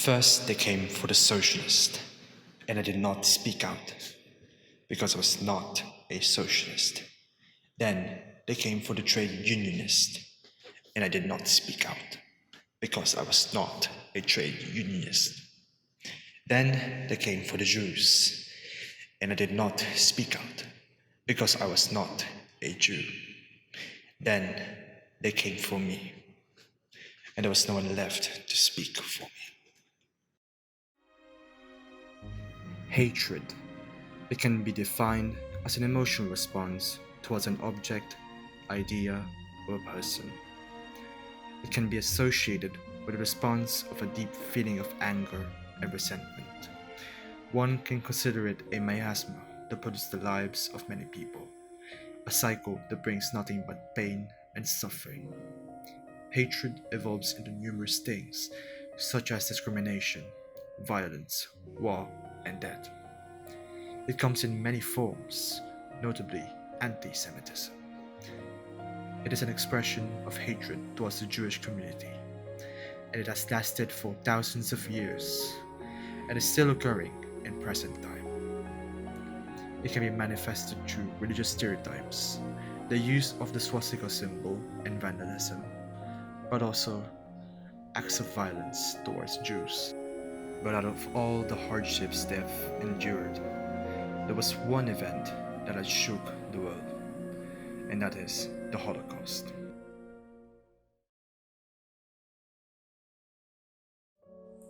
First, they came for the socialist, and I did not speak out because I was not a socialist. Then, they came for the trade unionist, and I did not speak out because I was not a trade unionist. Then, they came for the Jews, and I did not speak out because I was not a Jew. Then, they came for me, and there was no one left to speak for me. Hatred. It can be defined as an emotional response towards an object, idea, or person. It can be associated with a response of a deep feeling of anger and resentment. One can consider it a miasma that pollutes the lives of many people, a cycle that brings nothing but pain and suffering. Hatred evolves into numerous things, such as discrimination, violence, war, and death. It comes in many forms, notably anti-Semitism. It is an expression of hatred towards the Jewish community, and it has lasted for thousands of years and is still occurring in present time. It can be manifested through religious stereotypes, the use of the swastika symbol, and vandalism, but also acts of violence towards Jews. But out of all the hardships they've endured, there was one event that had shook the world, and that is the Holocaust.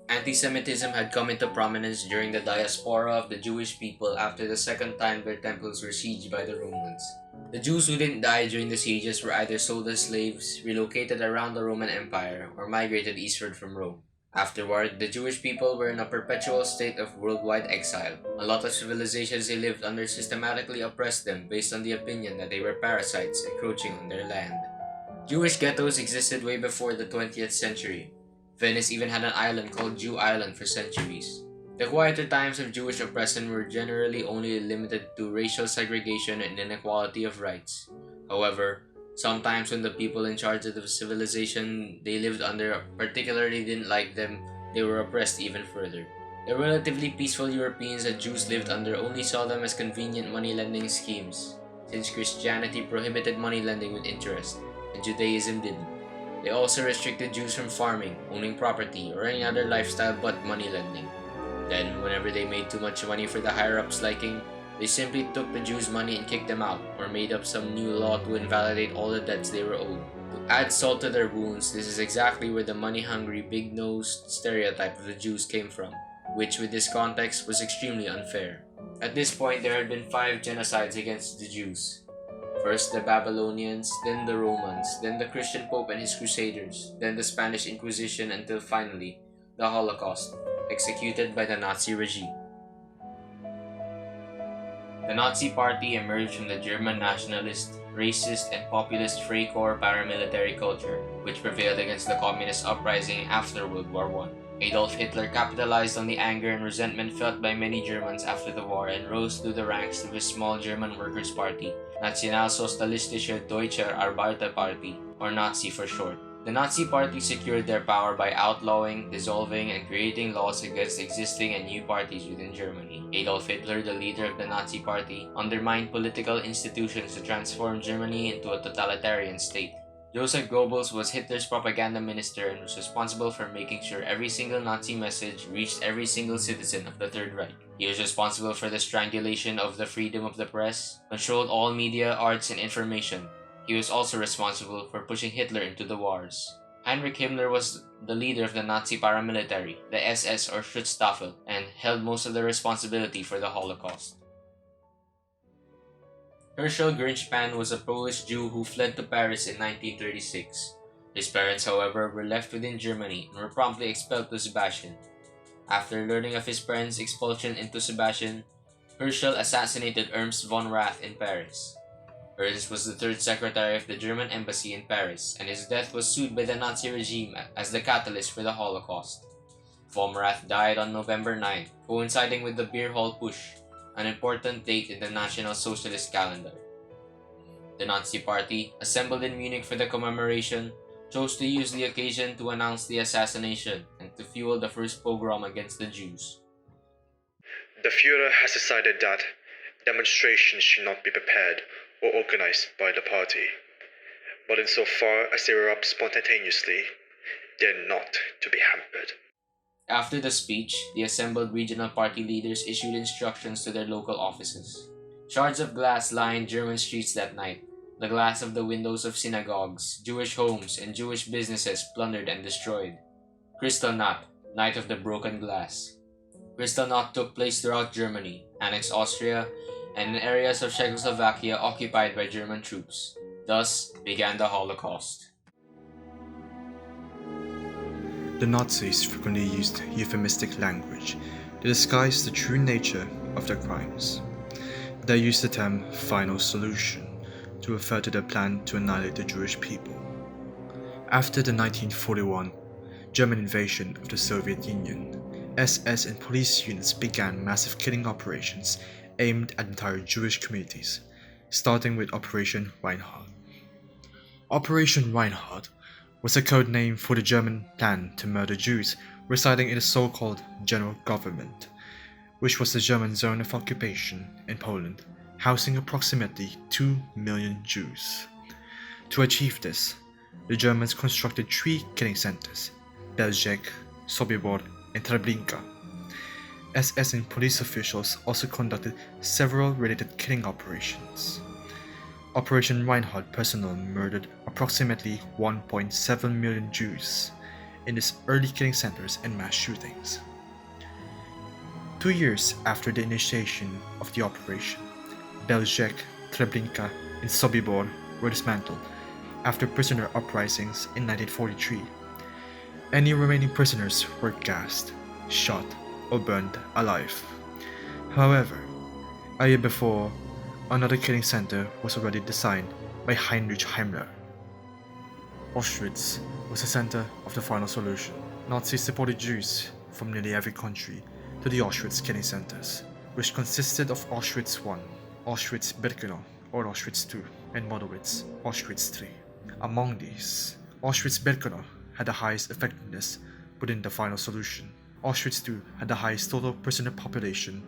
Anti-Semitism had come into prominence during the diaspora of the Jewish people after the second time their temples were sieged by the Romans. The Jews who didn't die during the sieges were either sold as slaves, relocated around the Roman Empire, or migrated eastward from Rome. Afterward, the Jewish people were in a perpetual state of worldwide exile. A lot of civilizations they lived under systematically oppressed them based on the opinion that they were parasites encroaching on their land. Jewish ghettos existed way before the 20th century. Venice even had an island called Jew Island for centuries. The quieter times of Jewish oppression were generally only limited to racial segregation and inequality of rights. However, sometimes when the people in charge of the civilization they lived under particularly didn't like them, they were oppressed even further. The relatively peaceful Europeans that Jews lived under only saw them as convenient money lending schemes, since Christianity prohibited money lending with interest, and Judaism didn't. They also restricted Jews from farming, owning property, or any other lifestyle but money lending. Then, whenever they made too much money for the higher-ups' liking, they simply took the Jews' money and kicked them out, or made up some new law to invalidate all the debts they were owed. To add salt to their wounds, this is exactly where the money-hungry, big-nosed stereotype of the Jews came from, which with this context was extremely unfair. At this point, there had been 5 genocides against the Jews. First the Babylonians, then the Romans, then the Christian Pope and his Crusaders, then the Spanish Inquisition, until finally, the Holocaust, executed by the Nazi regime. The Nazi Party emerged from the German nationalist, racist, and populist Freikorps paramilitary culture, which prevailed against the communist uprising after World War I. Adolf Hitler capitalized on the anger and resentment felt by many Germans after the war and rose through the ranks of his small German Workers' Party, Nationalsozialistische Deutsche Arbeiterparty, or Nazi for short. The Nazi Party secured their power by outlawing, dissolving, and creating laws against existing and new parties within Germany. Adolf Hitler, the leader of the Nazi Party, undermined political institutions to transform Germany into a totalitarian state. Joseph Goebbels was Hitler's propaganda minister and was responsible for making sure every single Nazi message reached every single citizen of the Third Reich. He was responsible for the strangulation of the freedom of the press, controlled all media, arts, and information. He was also responsible for pushing Hitler into the wars. Heinrich Himmler was the leader of the Nazi paramilitary, the SS or Schutzstaffel, and held most of the responsibility for the Holocaust. Herschel Grinchpan was a Polish Jew who fled to Paris in 1936. His parents, however, were left within Germany and were promptly expelled to Sebastian. After learning of his parents' expulsion into Sebastian, Herschel assassinated Ernst von Rath in Paris. Ernst was the third secretary of the German embassy in Paris, and his death was sued by the Nazi regime as the catalyst for the Holocaust. Von Rath died on November 9, coinciding with the Beer Hall Push, an important date in the National Socialist calendar. The Nazi Party, assembled in Munich for the commemoration, chose to use the occasion to announce the assassination and to fuel the first pogrom against the Jews. The Führer has decided that demonstrations should not be prepared or organized by the party, but insofar as they erupt spontaneously, they are not to be hampered. After the speech, the assembled regional party leaders issued instructions to their local offices. Shards of glass lined German streets that night, the glass of the windows of synagogues, Jewish homes, and Jewish businesses plundered and destroyed. Kristallnacht, Night of the Broken Glass. Kristallnacht took place throughout Germany, annexed Austria, and in areas of Czechoslovakia occupied by German troops. Thus began the Holocaust. The Nazis frequently used euphemistic language to disguise the true nature of their crimes. They used the term "final solution" to refer to their plan to annihilate the Jewish people. After the 1941 German invasion of the Soviet Union, SS and police units began massive killing operations aimed at entire Jewish communities, starting with Operation Reinhard. Operation Reinhard was a code name for the German plan to murder Jews residing in the so-called General Government, which was the German zone of occupation in Poland, housing approximately 2 million Jews. To achieve this, the Germans constructed 3 killing centers: Belzec, Sobibor, and Treblinka. SS and police officials also conducted several related killing operations. Operation Reinhard personnel murdered approximately 1.7 million Jews in these early killing centers and mass shootings. 2 years after the initiation of the operation, Belzec, Treblinka, and Sobibor were dismantled after prisoner uprisings in 1943. Any remaining prisoners were gassed, shot, or burned alive. However, a year before, another killing center was already designed by Heinrich Himmler. Auschwitz was the center of the final solution. Nazis deported Jews from nearly every country to the Auschwitz killing centers, which consisted of Auschwitz I, Auschwitz-Birkenau or Auschwitz II, and Modowitz, Auschwitz III. Among these, Auschwitz-Birkenau had the highest effectiveness within the final solution. Auschwitz II had the highest total prisoner population,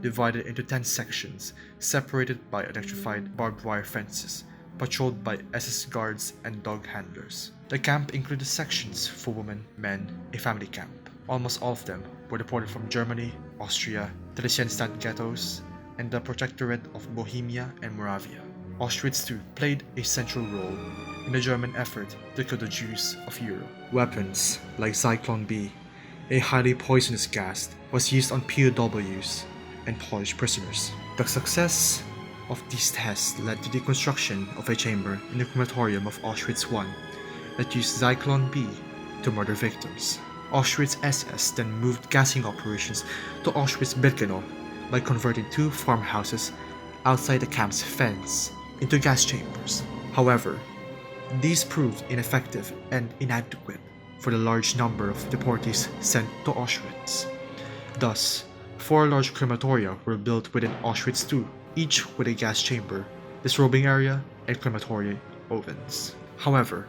divided into 10 sections, separated by electrified barbed wire fences, patrolled by SS guards and dog handlers. The camp included sections for women, men, a family camp. Almost all of them were deported from Germany, Austria, Theresienstadt ghettos, and the Protectorate of Bohemia and Moravia. Auschwitz II played a central role in the German effort to kill the Jews of Europe. Weapons like Zyklon B, a highly poisonous gas, was used on POWs and Polish prisoners. The success of these tests led to the construction of a chamber in the crematorium of Auschwitz I that used Zyklon B to murder victims. Auschwitz SS then moved gassing operations to Auschwitz-Birkenau by converting 2 farmhouses outside the camp's fence into gas chambers. However, these proved ineffective and inadequate for the large number of deportees sent to Auschwitz. Thus, 4 large crematoria were built within Auschwitz II, each with a gas chamber, disrobing area, and crematory ovens. However,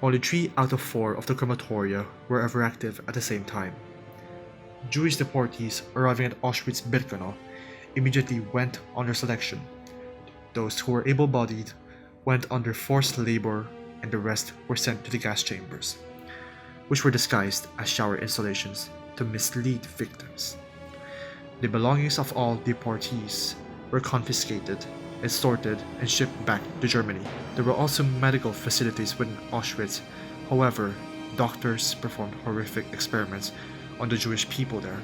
only 3 out of 4 of the crematoria were ever active at the same time. Jewish deportees arriving at Auschwitz-Birkenau immediately went under selection. Those who were able-bodied went under forced labor, and the rest were sent to the gas chambers, which were disguised as shower installations to mislead victims. The belongings of all deportees were confiscated and sorted and shipped back to Germany. There were also medical facilities within Auschwitz. However, doctors performed horrific experiments on the Jewish people there,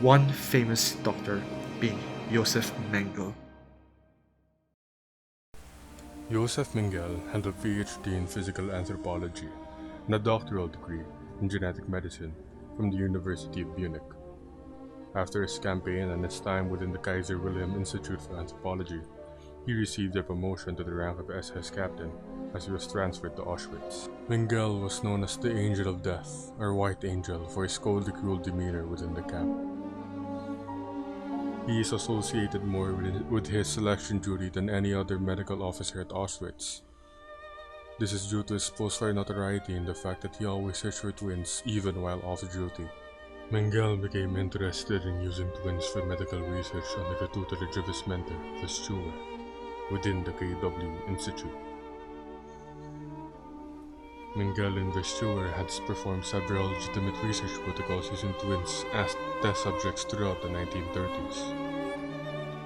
one famous doctor being Josef Mengele. Josef Mengele held a PhD in physical anthropology and a doctoral degree in genetic medicine from the University of Munich. After his campaign and his time within the Kaiser Wilhelm Institute for Anthropology, he received a promotion to the rank of SS captain as he was transferred to Auschwitz. Mengele was known as the Angel of Death, or White Angel, for his coldly cruel demeanor within the camp. He is associated more with his selection duty than any other medical officer at Auschwitz. This is due to his post-war notoriety and the fact that he always searched for twins even while off duty. Mengele became interested in using twins for medical research under the tutelage of his mentor, Vestouwer, within the KW Institute. Mengele and Vestouwer had performed several legitimate research protocols using twins as test subjects throughout the 1930s.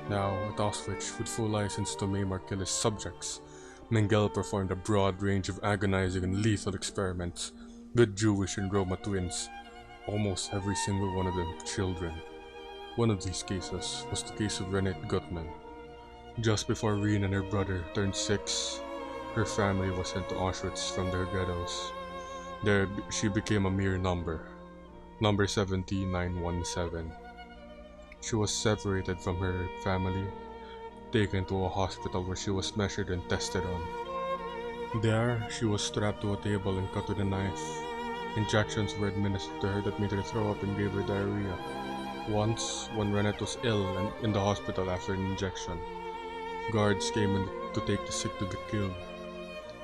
Now, at Auschwitz, with full license to maim or kill his subjects, Mengele performed a broad range of agonizing and lethal experiments with Jewish and Roma twins, almost every single one of them children. One of these cases was the case of Renate Gutmann. Just before Reen and her brother turned 6, her family was sent to Auschwitz from their ghettos. There she became a mere number 17917. She was separated from her family, taken to a hospital where she was measured and tested on. There, she was strapped to a table and cut with a knife. Injections were administered to her that made her throw up and gave her diarrhea. Once, when Renate was ill and in the hospital after an injection, guards came in to take the sick to be killed.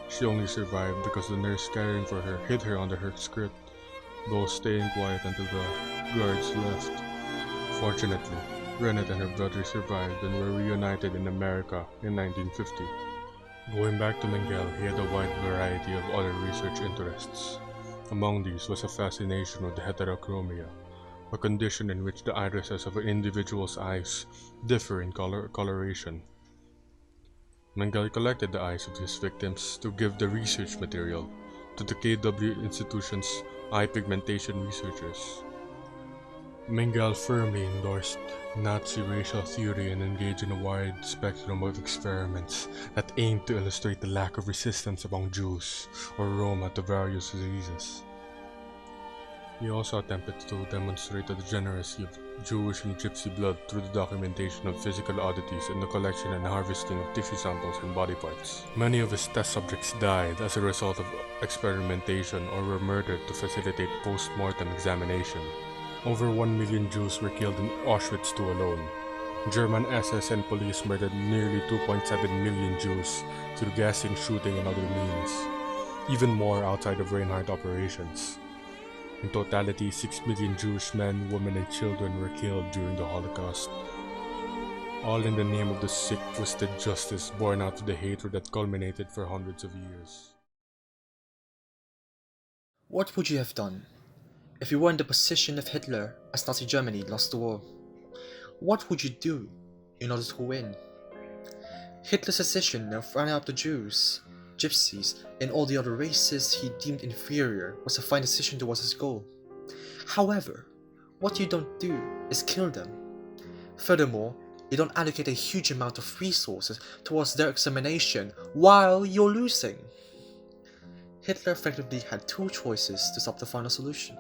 She only survived because the nurse caring for her hid her under her skirt, though staying quiet until the guards left. Fortunately, Renate and her brother survived and were reunited in America in 1950. Going back to Mengele, he had a wide variety of other research interests. Among these was a fascination with heterochromia, a condition in which the irises of an individual's eyes differ in coloration. Mengele collected the eyes of his victims to give the research material to the KW institution's eye pigmentation researchers. Mengele firmly endorsed Nazi racial theory and engaged in a wide spectrum of experiments that aimed to illustrate the lack of resistance among Jews or Roma to various diseases. He also attempted to demonstrate the degeneracy of Jewish and Gypsy blood through the documentation of physical oddities and the collection and harvesting of tissue samples and body parts. Many of his test subjects died as a result of experimentation or were murdered to facilitate post-mortem examination. Over 1 million Jews were killed in Auschwitz II alone. German SS and police murdered nearly 2.7 million Jews through gassing, shooting, and other means. Even more outside of Reinhardt operations. In totality, 6 million Jewish men, women, and children were killed during the Holocaust. All in the name of the sick, twisted justice born out of the hatred that culminated for hundreds of years. What would you have done if you were in the position of Hitler as Nazi Germany lost the war? What would you do in order to win? Hitler's decision of rounding up the Jews, Gypsies, and all the other races he deemed inferior was a fine decision towards his goal. However, what you don't do is kill them. Furthermore, you don't allocate a huge amount of resources towards their extermination while you're losing. Hitler effectively had two choices to stop the final solution: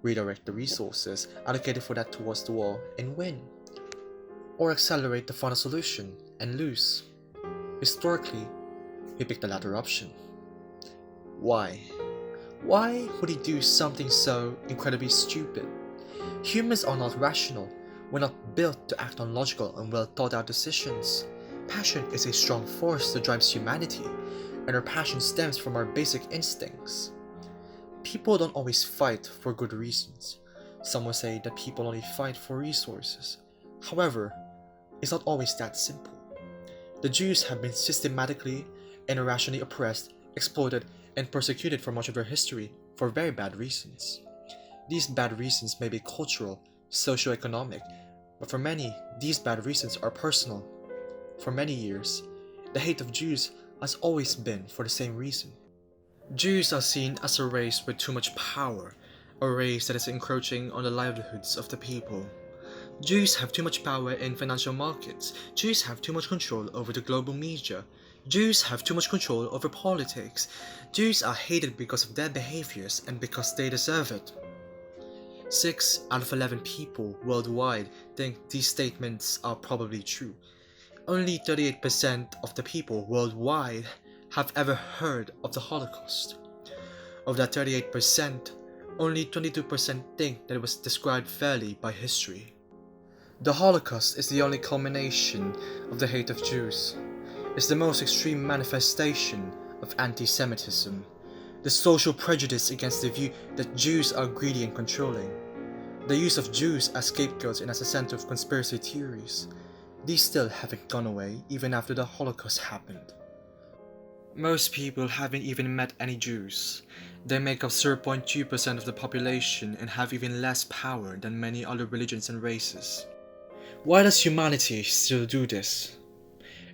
redirect the resources allocated for that towards the war and win, or accelerate the final solution and lose. Historically, he picked the latter option. Why? Why would he do something so incredibly stupid? Humans are not rational. We're not built to act on logical and well thought out decisions. Passion is a strong force that drives humanity, and our passion stems from our basic instincts. People don't always fight for good reasons. Some will say that people only fight for resources. However, it's not always that simple. The Jews have been systematically and irrationally oppressed, exploited, and persecuted for much of their history for very bad reasons. These bad reasons may be cultural, socio-economic, but for many, these bad reasons are personal. For many years, the hate of Jews has always been for the same reason. Jews are seen as a race with too much power, a race that is encroaching on the livelihoods of the people. Jews have too much power in financial markets. Jews have too much control over the global media. Jews have too much control over politics. Jews are hated because of their behaviors and because they deserve it. 6 out of 11 people worldwide think these statements are probably true. Only 38% of the people worldwide have ever heard of the Holocaust. Of that 38%, only 22% think that it was described fairly by history. The Holocaust is the only culmination of the hate of Jews. It's the most extreme manifestation of anti-Semitism, the social prejudice against the view that Jews are greedy and controlling, the use of Jews as scapegoats and as a center of conspiracy theories, these still haven't gone away even after the Holocaust happened. Most people haven't even met any Jews. They make up 0.2% of the population and have even less power than many other religions and races. Why does humanity still do this?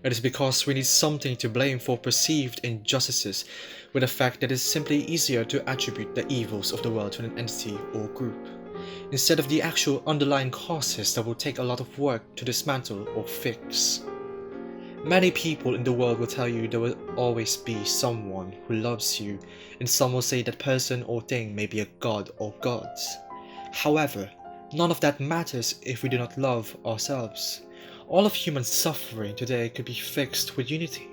It is because we need something to blame for perceived injustices, with the fact that it is simply easier to attribute the evils of the world to an entity or group, instead of the actual underlying causes that will take a lot of work to dismantle or fix. Many people in the world will tell you there will always be someone who loves you, and some will say that person or thing may be a god or gods. However, none of that matters if we do not love ourselves. All of human suffering today could be fixed with unity.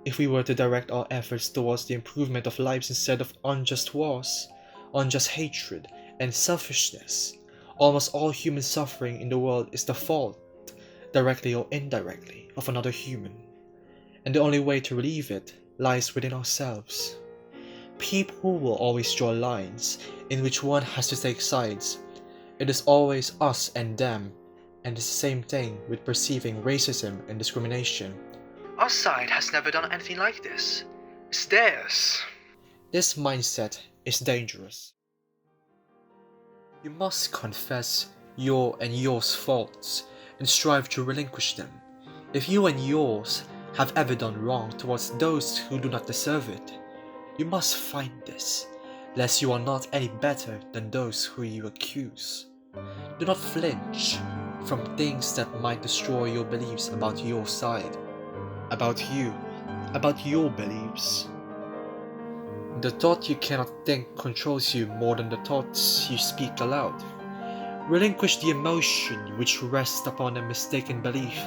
If we were to direct our efforts towards the improvement of lives instead of unjust wars, unjust hatred, and selfishness, almost all human suffering in the world is the fault, directly or indirectly, of another human, and the only way to relieve it lies within ourselves. People will always draw lines in which one has to take sides. It is always us and them, and it's the same thing with perceiving racism and discrimination. Our side has never done anything like this. It's theirs. This mindset is dangerous. You must confess your and yours faults and strive to relinquish them. If you and yours have ever done wrong towards those who do not deserve it, you must find this, lest you are not any better than those who you accuse. Do not flinch from things that might destroy your beliefs about your side, about you, about your beliefs. The thought you cannot think controls you more than the thoughts you speak aloud. Relinquish the emotion which rests upon a mistaken belief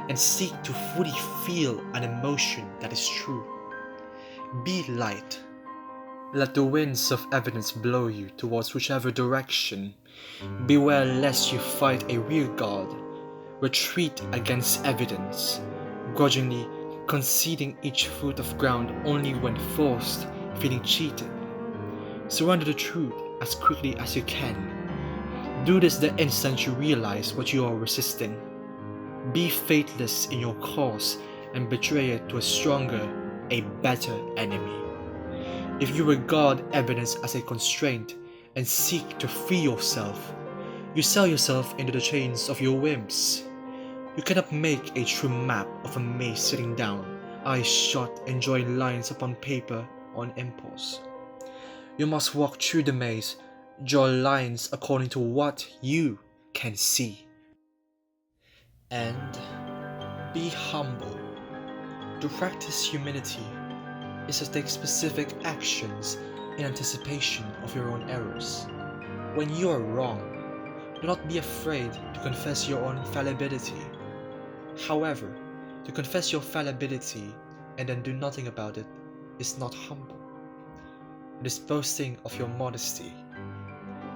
and seek to fully feel an emotion that is true. Be light. Let the winds of evidence blow you towards whichever direction. Beware lest you fight a real God. Retreat against evidence, grudgingly conceding each foot of ground only when forced, feeling cheated. Surrender the truth as quickly as you can. Do this the instant you realize what you are resisting. Be faithless in your cause and betray it to a stronger, a better enemy. If you regard evidence as a constraint and seek to free yourself, you sell yourself into the chains of your whims. You cannot make a true map of a maze sitting down, eyes shut, and drawing lines upon paper on impulse. You must walk through the maze, draw lines according to what you can see. And be humble. To practice humility is to take specific actions in anticipation of your own errors. When you are wrong, do not be afraid to confess your own fallibility. However, to confess your fallibility and then do nothing about it is not humble. It is boasting of your modesty.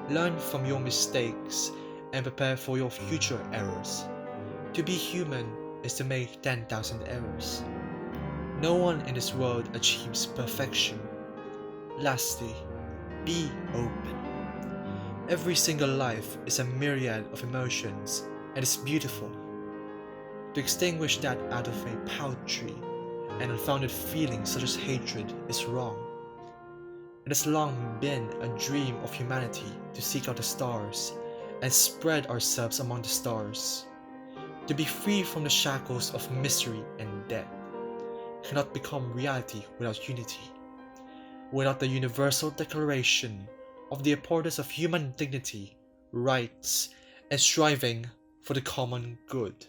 Learn from your mistakes and prepare for your future errors. To be human is to make 10,000 errors. No one in this world achieves perfection. Lastly, be open. Every single life is a myriad of emotions and is beautiful. To extinguish that out of a paltry and unfounded feeling such as hatred is wrong. It has long been a dream of humanity to seek out the stars and spread ourselves among the stars. To be free from the shackles of misery and death cannot become reality without unity, without the universal declaration of the importance of human dignity, rights, and striving for the common good.